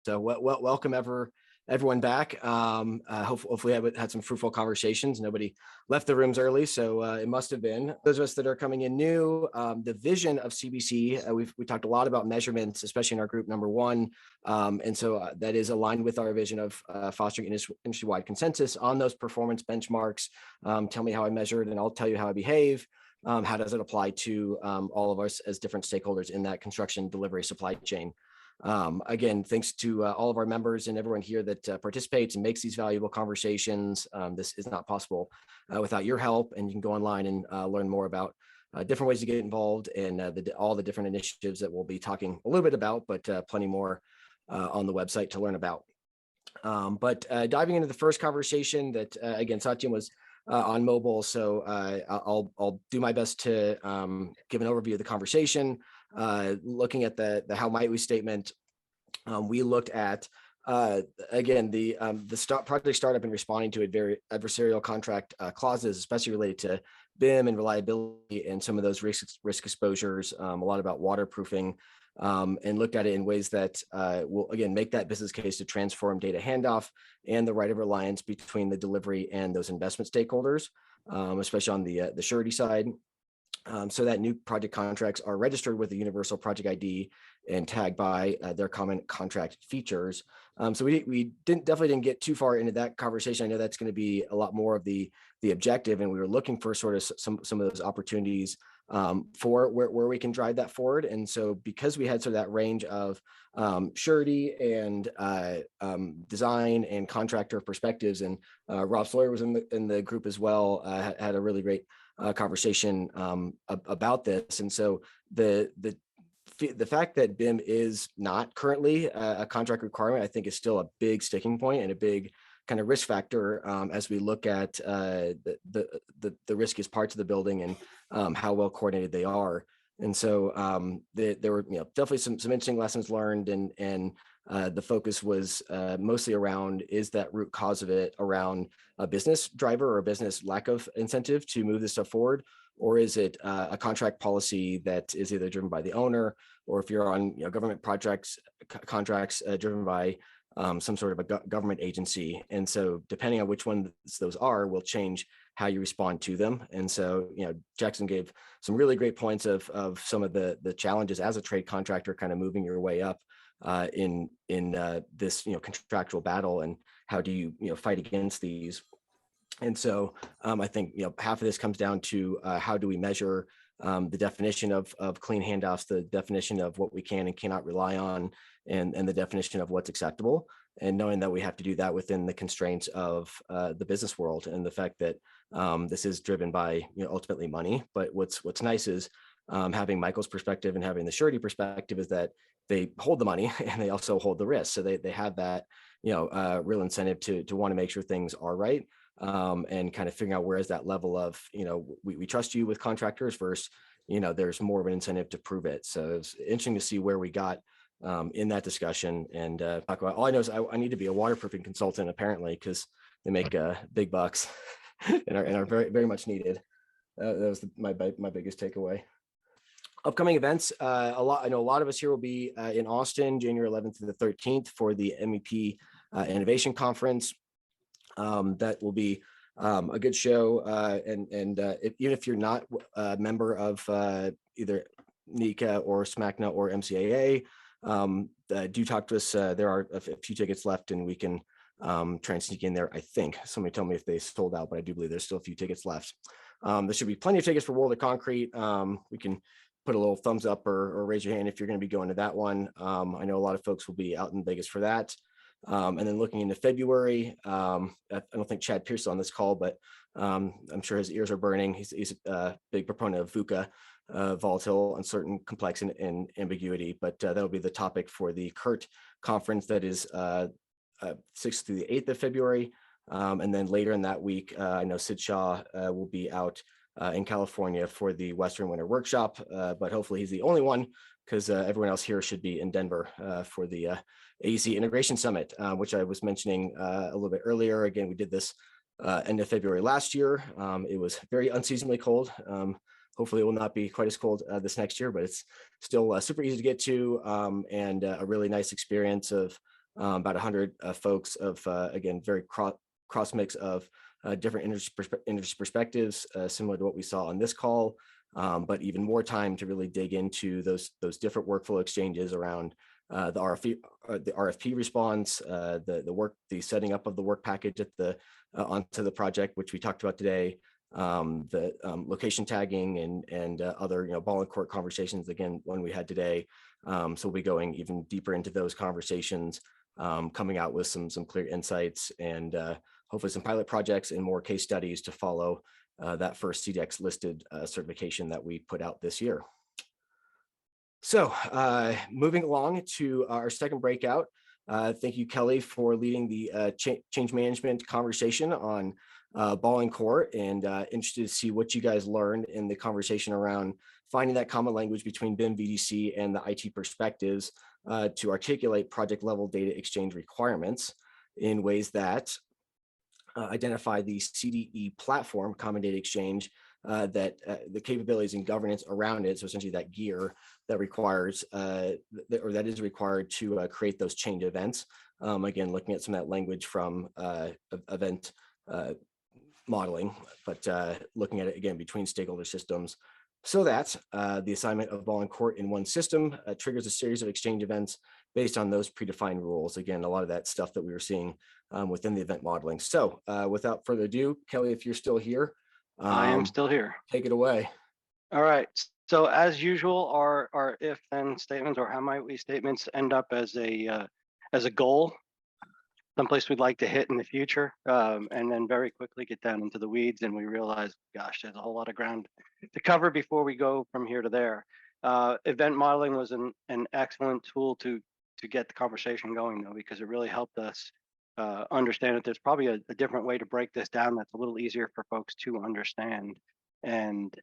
So welcome everyone back. Hopefully I had some fruitful conversations. Nobody left the rooms early, so it must have been. Those of us that are coming in new, the vision of CPC, we talked a lot about measurements, especially in our group number one. And so that is aligned with our vision of fostering industry-wide consensus on those performance benchmarks. Tell me how I measured and I'll tell you how I behave. How does it apply to all of us as different stakeholders in that construction delivery supply chain? Again, thanks to all of our members and everyone here that participates and makes these valuable conversations. This is not possible without your help, and you can go online and learn more about different ways to get involved and all the different initiatives that we'll be talking a little bit about, but plenty more on the website to learn about. But diving into the first conversation that, again, Satyam was on mobile, so I'll do my best to give an overview of the conversation. Looking at the how might we statement, we looked at again the project startup and responding to adversarial contract clauses, especially related to BIM and reliability and some of those risk exposures. A lot about waterproofing, and looked at it in ways that will again make that business case to transform data handoff and the right of reliance between the delivery and those investment stakeholders, especially on the surety side. So that new project contracts are registered with the Universal Project ID and tagged by their common contract features. So we definitely didn't get too far into that conversation. I know that's going to be a lot more of the objective, and we were looking for sort of some of those opportunities for where we can drive that forward. And so because we had sort of that range of surety and design and contractor perspectives, and Rob Sawyer was in the group as well, had a really great conversation about this. And so the fact that BIM is not currently a contract requirement, I think, is still a big sticking point and a big kind of risk factor as we look at the riskiest parts of the building and how well coordinated they are. And so there were definitely some interesting lessons learned, and the focus was mostly around, is that root cause of it around a business driver or a business lack of incentive to move this stuff forward, or is it a contract policy that is either driven by the owner, or if you're on government contracts driven by some sort of a government agency. And so depending on which ones those are will change how you respond to them. And so, Jackson gave some really great points of some of the challenges as a trade contractor, kind of moving your way up in this contractual battle, and how do you fight against these. And so I think half of this comes down to how do we measure the definition of clean handoffs, the definition of what we can and cannot rely on, and the definition of what's acceptable, and knowing that we have to do that within the constraints of the business world, and the fact that this is driven by ultimately money. But what's nice is having Michael's perspective and having the surety perspective is that they hold the money and they also hold the risk. So they have that real incentive to want to make sure things are right, and kind of figuring out where is that level of we trust you with contractors versus there's more of an incentive to prove it. So it's interesting to see where we got in that discussion, and talk about. All I know is I need to be a waterproofing consultant, apparently, because they make big bucks and are very, very much needed. That was my biggest takeaway. Upcoming events, I know a lot of us here will be in Austin, January 11th to the 13th for the MEP Innovation Conference. That will be a good show, and even if you're not a member of either NECA or SMACNA or MCAA, do talk to us. There are a few tickets left, and we can try and sneak in there. I think somebody told me if they sold out, but I do believe there's still a few tickets left. There should be plenty of tickets for World of Concrete. We can put a little thumbs up or raise your hand if you're going to be going to that one. I know a lot of folks will be out in Vegas for that. And then looking into February, I don't think Chad Pierce is on this call, but I'm sure his ears are burning. He's a big proponent of VUCA, volatile, uncertain, complex, and ambiguity. But that'll be the topic for the CURT conference that is 6th through the 8th of February. And then later in that week, I know Sid Shah will be out in California for the Western Winter Workshop, but hopefully he's the only one, because everyone else here should be in Denver for the AEC Integration Summit, which I was mentioning a little bit earlier. Again, we did this end of February last year. It was very unseasonably cold. Hopefully it will not be quite as cold this next year, but it's still super easy to get to, and a really nice experience of about 100 folks of, again, very cross mix of different industry perspectives, similar to what we saw on this call, but even more time to really dig into those different workflow exchanges around the RFP response, the setting up of the work package at onto the project, which we talked about today, the location tagging and other ball and court conversations. Again, one we had today. So we'll be going even deeper into those conversations, coming out with some clear insights and hopefully some pilot projects and more case studies to follow that first CDX listed certification that we put out this year. So moving along to our second breakout, thank you, Kelly, for leading the change management conversation on ball and court, and interested to see what you guys learned in the conversation around finding that common language between BIM, VDC, and the IT perspectives to articulate project level data exchange requirements in ways that identify the CDE platform, Common Data Exchange, that the capabilities and governance around it, so essentially that gear that requires, or that is required to create those change events. Again, looking at some of that language from event modeling, but looking at it again between stakeholder systems, so that the assignment of ball and court in one system triggers a series of exchange events based on those predefined rules. Again, a lot of that stuff that we were seeing within the event modeling. So without further ado, Kelly, if you're still here. I am still here. Take it away. All right. So as usual, our if-then statements or how might we statements end up as a goal, someplace we'd like to hit in the future, and then very quickly get down into the weeds, and we realize, gosh, there's a whole lot of ground to cover before we go from here to there. Event modeling was an excellent tool to get the conversation going, though, because it really helped us understand that there's probably a different way to break this down that's a little easier for folks to understand, and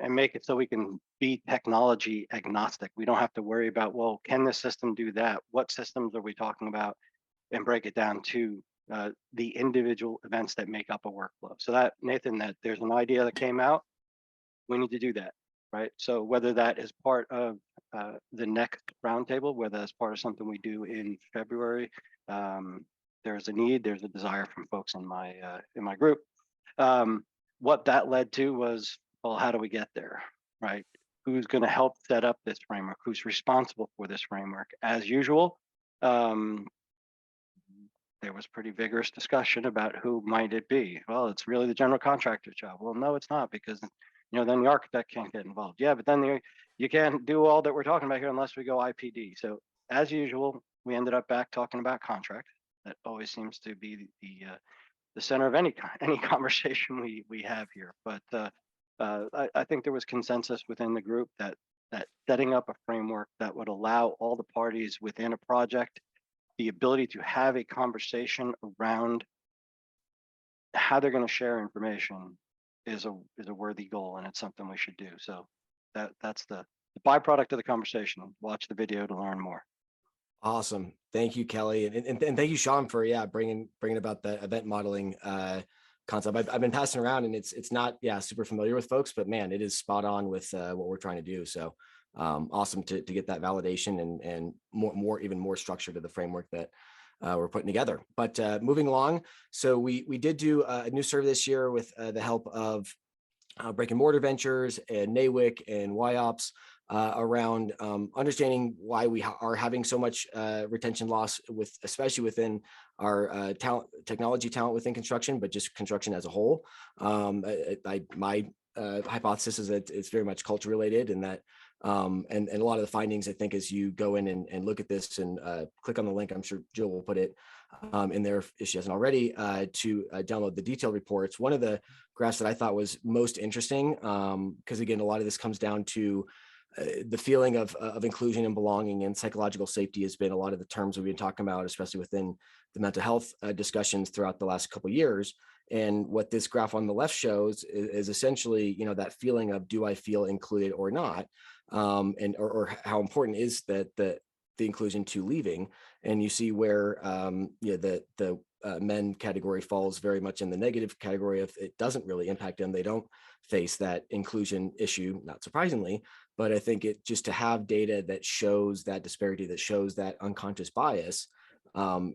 make it so we can be technology agnostic. We don't have to worry about, well, can this system do that? What systems are we talking about? And break it down to the individual events that make up a workflow. So that, Nathan, that there's an idea that came out, we need to do that, right? So whether that is part of the next roundtable, whether that's part of something we do in February, there's a need, there's a desire from folks in my group. What that led to was, well, how do we get there, right? Who's going to help set up this framework? Who's responsible for this framework? As usual, there was pretty vigorous discussion about who might it be. Well, it's really the general contractor's job. Well, no, it's not, because then the architect can't get involved. Yeah, but then you can't do all that we're talking about here unless we go IPD. So as usual, we ended up back talking about contract. That always seems to be the center of any conversation we have here. But I think there was consensus within the group that setting up a framework that would allow all the parties within a project the ability to have a conversation around how they're going to share information is a worthy goal, and it's something we should do. So that's the byproduct of the conversation. Watch the video to learn more. Awesome. Thank you, Kelly. And thank you, Sean, for bringing about the event modeling concept. I've been passing around, and it's not super familiar with folks, but man, it is spot on with what we're trying to do. So awesome to get that validation and even more structure to the framework that we're putting together. But moving along, so we did do a new survey this year with the help of Brick and Mortar Ventures and NAWIC and YOPS around understanding why we are having so much retention loss, especially within our technology talent within construction, but just construction as a whole. My hypothesis is that it's very much culture related, and that and a lot of the findings, I think, as you go in and look at this and click on the link, I'm sure Jill will put it in there if she hasn't already, to download the detailed reports. One of the graphs that I thought was most interesting, because again, a lot of this comes down to the feeling of inclusion and belonging, and psychological safety has been a lot of the terms we've been talking about, especially within the mental health discussions throughout the last couple of years. And what this graph on the left shows is essentially, that feeling of, do I feel included or not? Or how important is that the inclusion to leaving? And you see where the men category falls very much in the negative category of it doesn't really impact them. They don't face that inclusion issue, not surprisingly, but I think it just to have data that shows that disparity, that shows that unconscious bias,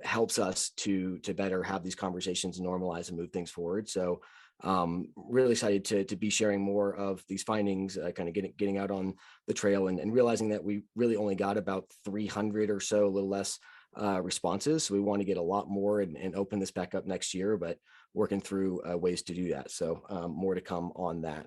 helps us to better have these conversations and normalize and move things forward. So really excited to be sharing more of these findings, kind of getting out on the trail and realizing that we really only got about 300 or so, a little less responses. So we want to get a lot more and open this back up next year, but working through ways to do that. So more to come on that.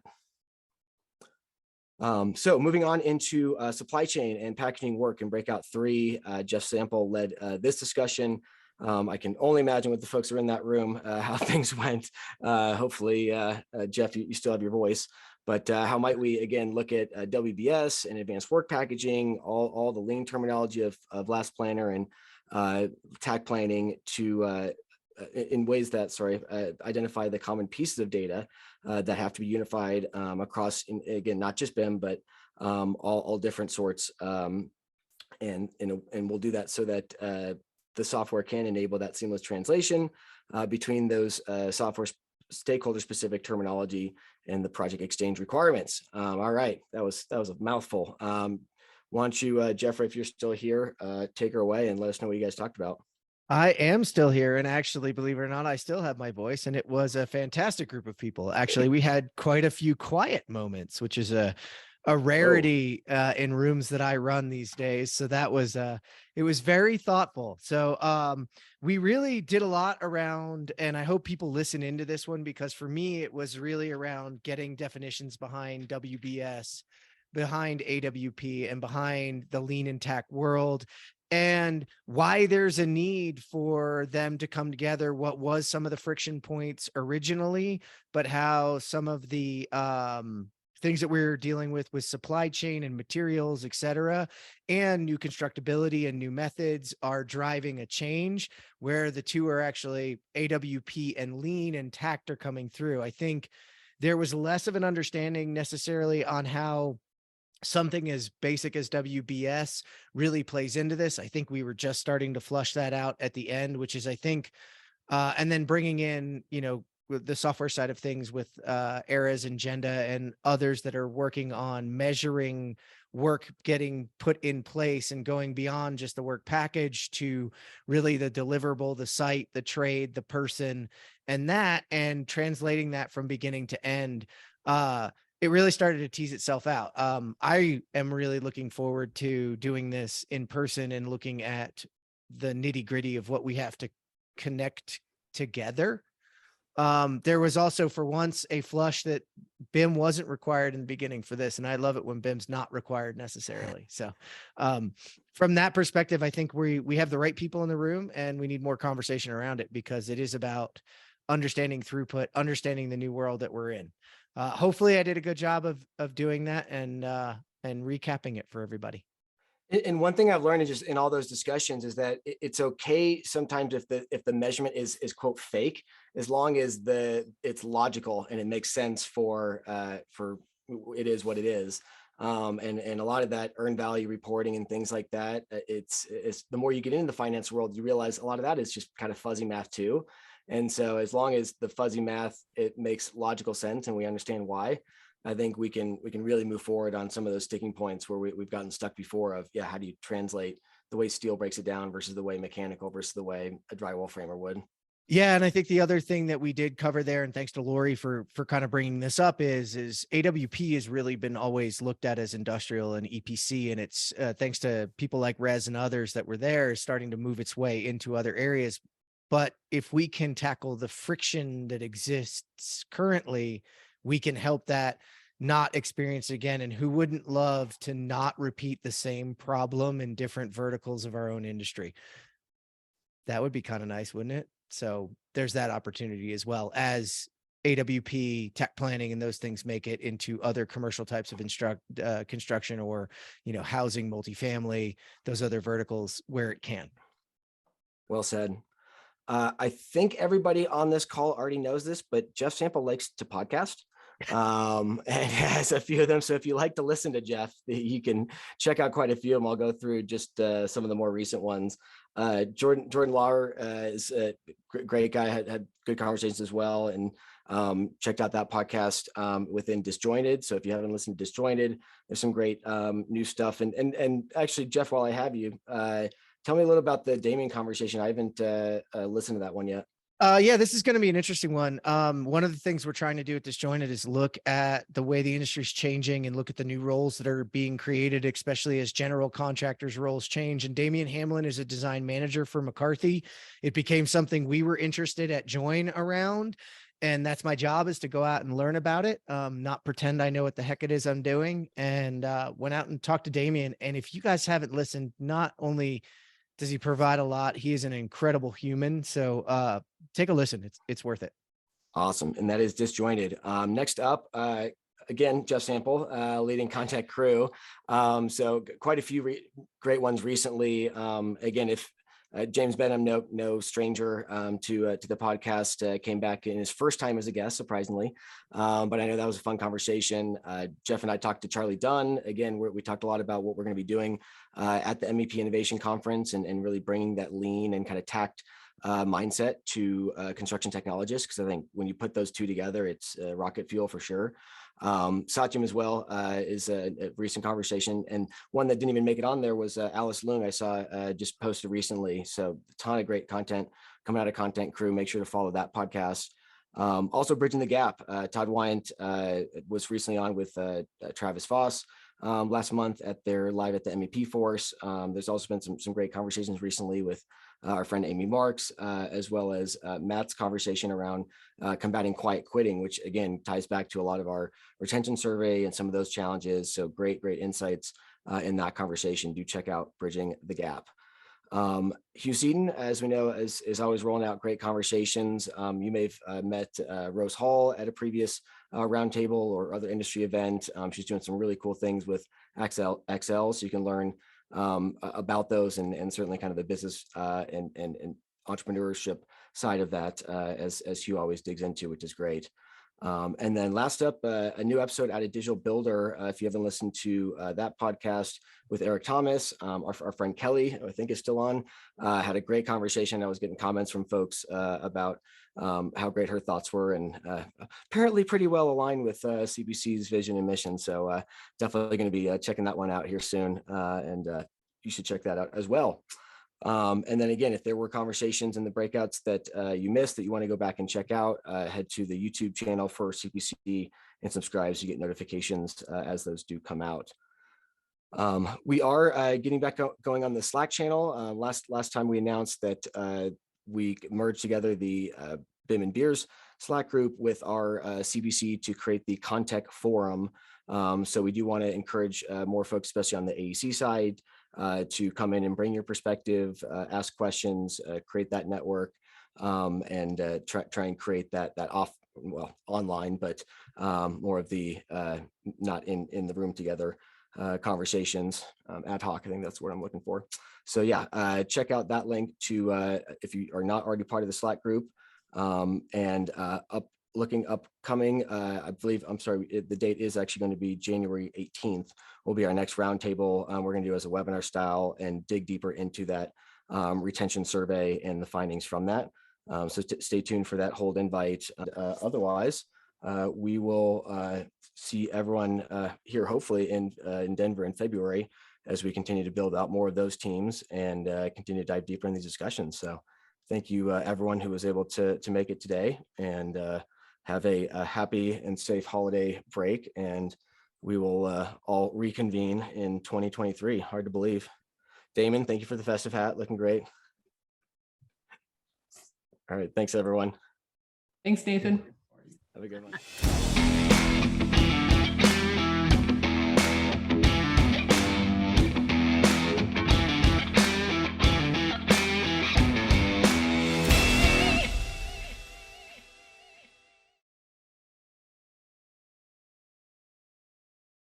So moving on into supply chain and packaging work and breakout 3, Jeff Sample led this discussion. I can only imagine with the folks who are in that room how things went. Hopefully, Jeff, you still have your voice, but how might we again look at WBS and advanced work packaging, all the lean terminology of last planner and TAC planning to in ways that identify the common pieces of data that have to be unified across, again, not just BIM, but all different sorts. And we'll do that so that the software can enable that seamless translation between those software stakeholder specific terminology and the project exchange requirements. All right, that was a mouthful. Why don't you, Jeffrey, if you're still here, take her away and let us know what you guys talked about. I am still here, and actually, believe it or not, I still have my voice, and it was a fantastic group of people. Actually, we had quite a few quiet moments, which is a rarity in rooms that I run these days. So that was it was very thoughtful. So we really did a lot around, and I hope people listen into this one, because for me, it was really around getting definitions behind WBS, behind AWP, and behind the lean and TAC world, and why there's a need for them to come together, what was some of the friction points originally, but how some of the things that we're dealing with supply chain and materials, et cetera, and new constructability and new methods are driving a change where the two are actually AWP and lean and TACT are coming through. I think there was less of an understanding necessarily on how something as basic as WBS really plays into this. I think we were just starting to flush that out at the end, which is, I think, and then bringing in, the software side of things with Eras and Genda and others that are working on measuring work getting put in place and going beyond just the work package to really the deliverable, the site, the trade, the person, and translating that from beginning to end. It really started to tease itself out. I am really looking forward to doing this in person and looking at the nitty gritty of what we have to connect together. There was also, for once, a flush that BIM wasn't required in the beginning for this. And I love it when BIM's not required necessarily. So from that perspective, I think we have the right people in the room, and we need more conversation around it, because it is about understanding throughput, understanding the new world that we're in. Hopefully I did a good job of doing that and recapping it for everybody. And one thing I've learned is just in all those discussions is that it's okay sometimes if the measurement is quote fake, as long as it's logical and it makes sense for it is what it is. And a lot of that earned value reporting and things like that, it's the more you get into the finance world, you realize a lot of that is just kind of fuzzy math too. And so as long as the fuzzy math, it makes logical sense and we understand why, I think we can really move forward on some of those sticking points where we've gotten stuck before of, how do you translate the way steel breaks it down versus the way mechanical versus the way a drywall framer would. Yeah. And I think the other thing that we did cover there, and thanks to Lori for kind of bringing this up, is AWP has really been always looked at as industrial and EPC. And it's thanks to people like Rez and others that were there, starting to move its way into other areas. But if we can tackle the friction that exists currently, we can help that not experience it again. And who wouldn't love to not repeat the same problem in different verticals of our own industry? That would be kind of nice, wouldn't it? So there's that opportunity, as well as AWP, tech planning, and those things make it into other commercial types of construction, or, housing, multifamily, those other verticals where it can. Well said. I think everybody on this call already knows this, but Jeff Sample likes to podcast. and has a few of them. So if you like to listen to Jeff, you can check out quite a few of them. I'll go through just some of the more recent ones. Jordan Lauer is a great guy, had good conversations as well, and checked out that podcast within Disjointed. So if you haven't listened to Disjointed, there's some great new stuff. And actually, Jeff, while I have you, tell me a little about the Damien conversation. I haven't listened to that one yet. Yeah, this is going to be an interesting one. One of the things we're trying to do at Disjointed is look at the way the industry is changing and look at the new roles that are being created, especially as general contractors roles change. And Damian Hamlin is a design manager for McCarthy. It became something we were interested at Join around. And that's my job, is to go out and learn about it, not pretend I know what the heck it is I'm doing. And went out and talked to Damian. And if you guys haven't listened, not only does he provide a lot, he is an incredible human. So take a listen. It's worth it. Awesome. And that is Disjointed. Next up, again, Jeff Sample, leading Contact Crew. So quite a few great ones recently. Again, if James Benham, no stranger to the podcast, came back in his first time as a guest, surprisingly. But I know that was a fun conversation. Jeff and I talked to Charlie Dunn. Again, we talked a lot about what we're going to be doing at the MEP Innovation Conference, and really bringing that lean and kind of tact mindset to construction technologists, because I think when you put those two together, it's rocket fuel for sure. Satyam as well is a recent conversation, and one that didn't even make it on there was Alice Loong. I saw just posted recently. So a ton of great content coming out of Content Crew. Make sure to follow that podcast. Also Bridging the Gap. Todd Wyant was recently on with Travis Voss last month at their live at the MEP Force. There's also been some great conversations recently with our friend Amy Marks, as well as Matt's conversation around combating quiet quitting, which again ties back to a lot of our retention survey and some of those challenges. So great insights in that conversation. Do check out Bridging the Gap. Hugh Seaton, as we know, is always rolling out great conversations. You may have met Rose Hall at a previous roundtable or other industry event. She's doing some really cool things with XL, so you can learn about those, and certainly kind of the business and entrepreneurship side of that, as Hugh always digs into, which is great. And then last up, a new episode out of Digital Builder. If you haven't listened to that podcast with Eric Thomas, our friend Kelly, who I think is still on, had a great conversation. I was getting comments from folks about how great her thoughts were, and apparently pretty well aligned with CPC's vision and mission. So definitely going to be checking that one out here soon, and you should check that out as well. And then again, if there were conversations in the breakouts that you missed that you want to go back and check out, head to the YouTube channel for CPC and subscribe so you get notifications as those do come out. We are getting back going on the Slack channel. Last time we announced that we merged together the BIM and Beers Slack group with our CPC to create the Contact Forum. So we do want to encourage more folks, especially on the AEC side, to come in and bring your perspective, ask questions, create that network, and try and create that online, but more of the not in the room together conversations, ad hoc. I think that's what I'm looking for. So yeah, check out that link to if you are not already part of the Slack group, and upcoming, I believe, I'm sorry, the date is actually going to be January 18th will be our next roundtable. We're going to do as a webinar style and dig deeper into that retention survey and the findings from that. So stay tuned for that hold invite. Otherwise, we will see everyone here hopefully in Denver in February as we continue to build out more of those teams and continue to dive deeper in these discussions. So thank you everyone who was able to make it today, and have a happy and safe holiday break, and we will all reconvene in 2023. Hard to believe. Damon, thank you for the festive hat. Looking great. All right. Thanks, everyone. Thanks, Nathan. Have a good one.